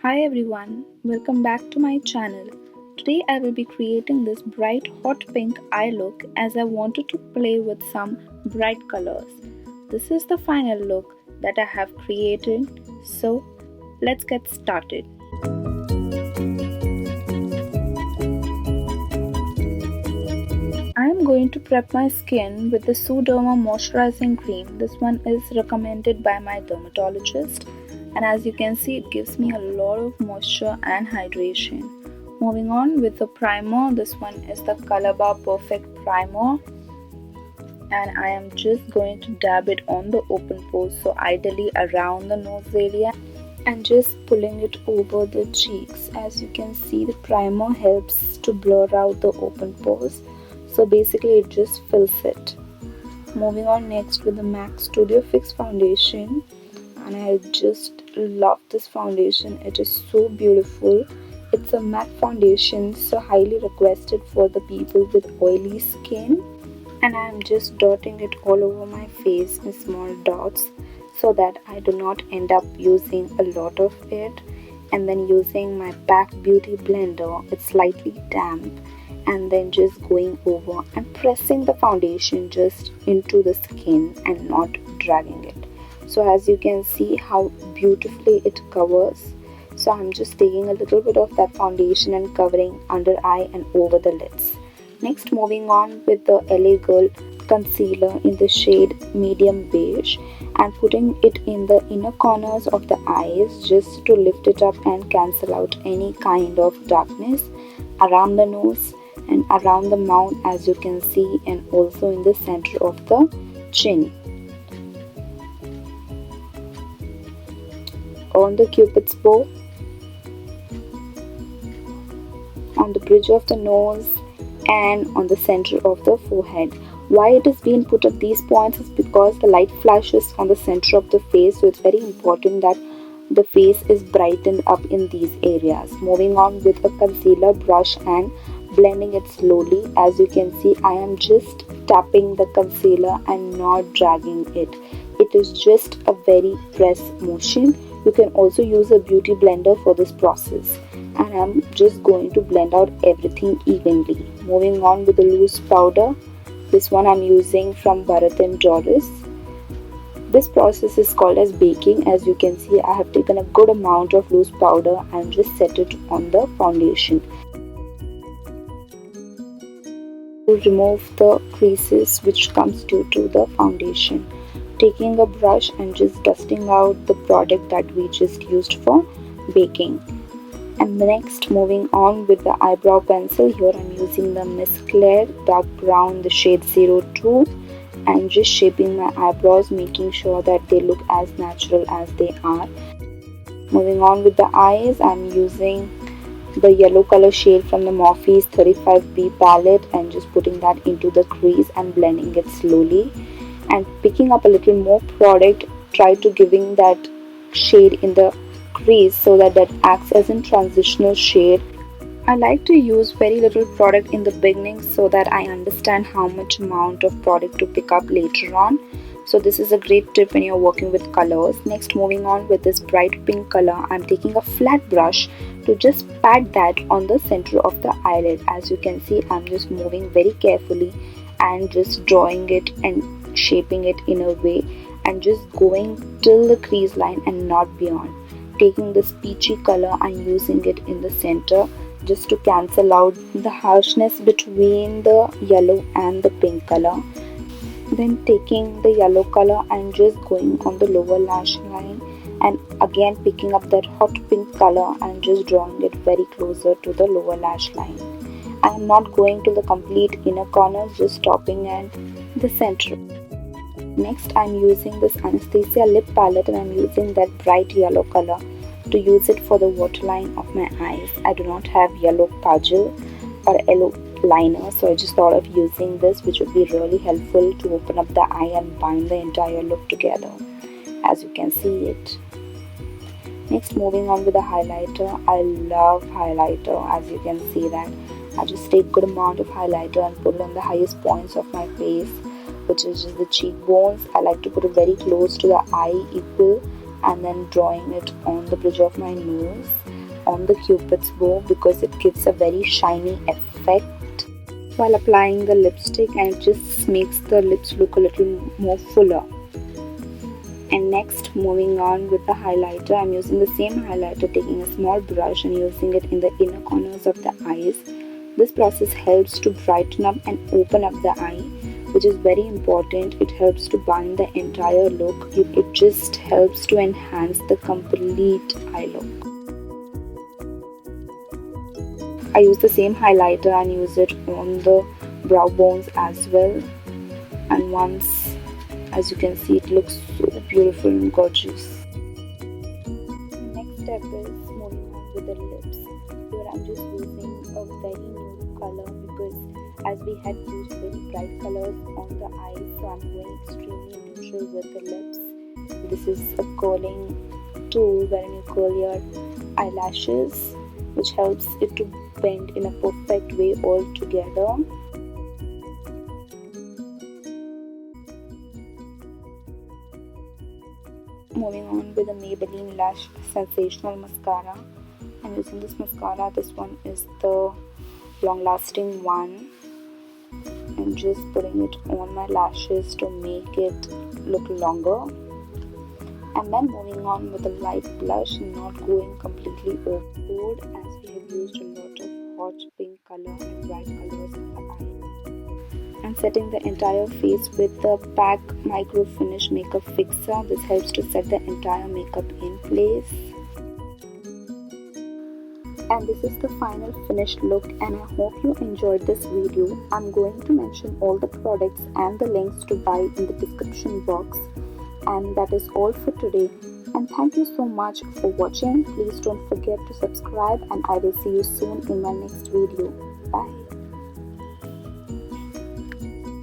Hi everyone, welcome back to my channel. Today I will be creating this bright hot pink eye look as I wanted to play with some bright colors. This is the final look that I have created, so let's get started. I am going to prep my skin with the Suderma Moisturising Cream. This one is recommended by my dermatologist, and as you can see it gives me a lot of moisture and hydration. Moving on with the primer, this one is the Color Bar Perfect Primer, and I am just going to dab it on the open pores, so ideally around the nose area, and just pulling it over the cheeks. As you can see, the primer helps to blur out the open pores, so basically it just fills it. Moving on next with the MAC Studio Fix foundation, and I just love this foundation. It is so beautiful. It's a matte foundation, so highly requested for the people with oily skin, and I am just dotting it all over my face in small dots so that I do not end up using a lot of it. And then using my Pack Beauty blender, it's slightly damp, and then just going over and pressing the foundation just into the skin and not dragging it. So as you can see how beautifully it covers. So I'm just taking a little bit of that foundation and covering under eye and over the lids. Next, moving on with the LA Girl concealer in the shade medium beige and putting it in the inner corners of the eyes just to lift it up and cancel out any kind of darkness around the nose and around the mouth, as you can see, and also in the center of the chin. On the cupid's bow, on the bridge of the nose, and on the center of the forehead. Why it is being put at these points is because the light flashes on the center of the face, so it's very important that the face is brightened up in these areas. Moving on with a concealer brush and blending it slowly. As you can see, I am just tapping the concealer and not dragging it. It is just a very press motion. You can also use a beauty blender for this process, and I'm just going to blend out everything evenly. Moving on with the loose powder. This one I'm using from Bharat and Doris. This process is called as baking. As you can see, I have taken a good amount of loose powder and just set it on the foundation to remove the creases which comes due to the foundation. Taking a brush and just dusting out the product that we just used for baking. And next, moving on with the eyebrow pencil. Here I'm using the Miss Claire dark brown, the shade 02, and just shaping my eyebrows, making sure that they look as natural as they are. Moving on with the eyes, I'm using the yellow color shade from the Morphe's 35B palette and just putting that into the crease and blending it slowly. And picking up a little more product, try to giving that shade in the crease so that acts as a transitional shade. I like to use very little product in the beginning so that I understand how much amount of product to pick up later on. So this is a great tip when you're working with colors. Next, moving on with this bright pink color, I'm taking a flat brush to just pat that on the center of the eyelid. As you can see, I'm just moving very carefully and just drawing it and shaping it in a way and just going till the crease line and not beyond. Taking this peachy color and using it in the center just to cancel out the harshness between the yellow and the pink color. Then taking the yellow color and just going on the lower lash line and again picking up that hot pink color and just drawing it very closer to the lower lash line. I am not going to the complete inner corner, just stopping at the center. Next, I'm using this Anastasia lip palette and I'm using that bright yellow color to use it for the waterline of my eyes. I do not have yellow kajal or yellow liner, so I just thought of using this, which would be really helpful to open up the eye and bind the entire look together, as you can see it. Next, moving on with the highlighter. I love highlighter. As you can see that I just take good amount of highlighter and put it on the highest points of my face, which is just the cheekbones. I like to put it very close to the eye equal and then drawing it on the bridge of my nose, on the cupid's bow, because it gives a very shiny effect while applying the lipstick, and it just makes the lips look a little more fuller. And next, moving on with the highlighter, I'm using the same highlighter, taking a small brush and using it in the inner corners of the eyes. This process helps to brighten up and open up the eye, which is very important. It helps to bind the entire look. It just helps to enhance the complete eye look. I use the same highlighter and use it on the brow bones as well. And once, as you can see, it looks so beautiful and gorgeous. The next step is moving on with the lips. Here I'm just using a very nude color because as we had used very bright colors on the eyes, so I'm going extremely neutral with the lips. This is a curling tool wherein you curl your eyelashes, which helps it to bend in a perfect way all together. Moving on with the Maybelline Lash Sensational Mascara. I'm using this mascara. This one is the long lasting one. I'm just putting it on my lashes to make it look longer. And then moving on with a light blush, not going completely overboard as we have used a lot of hot pink color and bright colors in the eye. And setting the entire face with the PAC Micro Finish Makeup Fixer. This helps to set the entire makeup in place. And this is the final finished look, and I hope you enjoyed this video. I'm going to mention all the products and the links to buy in the description box. And that is all for today. And thank you so much for watching. Please don't forget to subscribe, and I will see you soon in my next video. Bye.